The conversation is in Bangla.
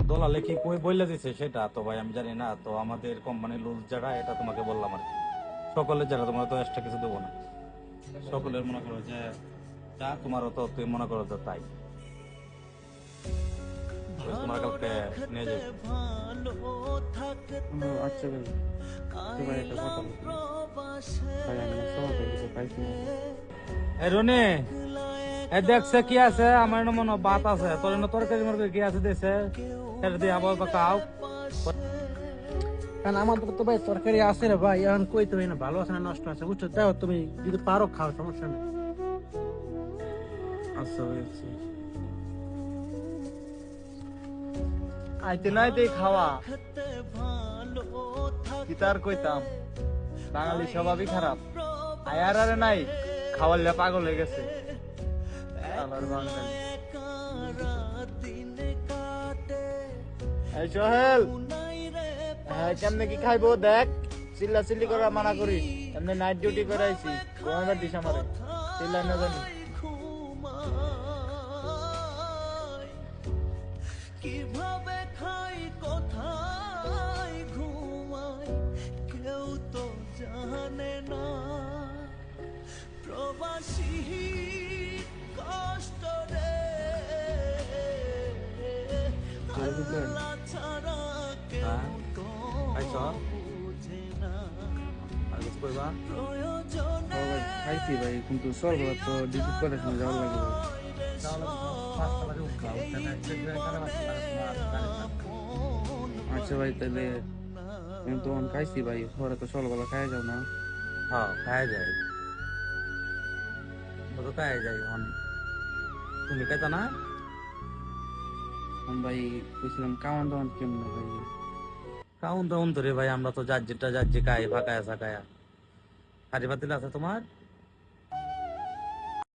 দলালে কি কই বইলা দিছে সেটা তো ভাই আমি জানি না। তো আমাদের কোম্পানির রুলস যারা, এটা তোমাকে বললাম আর কি। সকলের যারা, তোমার তো এক্সট্রা কিছু দেবো না। সকলের মনে করো যে যা তোমারও তো তুমি মনে করো যে তাই। তো তোমার কালকে নিয়ে যাবে। আচ্ছা ভাই, তো ভাই একটা কথা বলছি। ভাই আমি না সব কিছু পাইছি না। এই রনি, এই দেখছে কি আছে আমার এনে মনে হয় ভাত আছে, তোর এনে তরকারি মরকারি কি আছে দিছে সেটা দিয়ে আবার কাও। কারণ আমাদের তো ভাই তরকারি আছে রে ভাই, এখন কই তো না ভালো আছে না নষ্ট আছে বুঝছো, তাও তুমি যদি পারো খাও, সমস্যা নেই। আচ্ছা হয়েছে। আইতে নাইতেই খাওয়া কি তার কইতাম, বাঙালি স্বভাবই খারাপ। আয়ার আরে নাই খাওয়ালে পাগল হয়ে গেছে আমার বাঙালি। এই সোহেল, কেমনে কি খাইবো দেখ, চিল্লা চিল্লি করা মানা করি। এমনি নাইট ডিউটি করে আইছি, ঘুমাবার দিস আমারে, চিল্লাই না জানি। কিভাবে খাই কোথায় ঘুমাই কেউ তো জানে না, প্রবাসী কষ্ট রে আল্লাহ ছাড়া কেউ তো বুঝে না, প্রয়োজনে ভাই খাইছি ভাই, কিন্তু সরবরাহ তো ডিউটি করার সময় যাওয়ার লাগে ভাই। আচ্ছা ভাই তাহলে আমি তো খাইছি ভাই, পরে তো সকালবেলা খাই যাও না। হ্যাঁ খায় যায়, ও তো খায় যায়। তুমি খাইতা না? আমি ভাই কইছিলাম কামান দামান কেমন ভাই? কাউন দাউন ধরে ভাই, আমরা তো যার যেটা যার যে খাই, ফাঁকায়া সাকায়া। হাড়ি পাতিল আছে তোমার?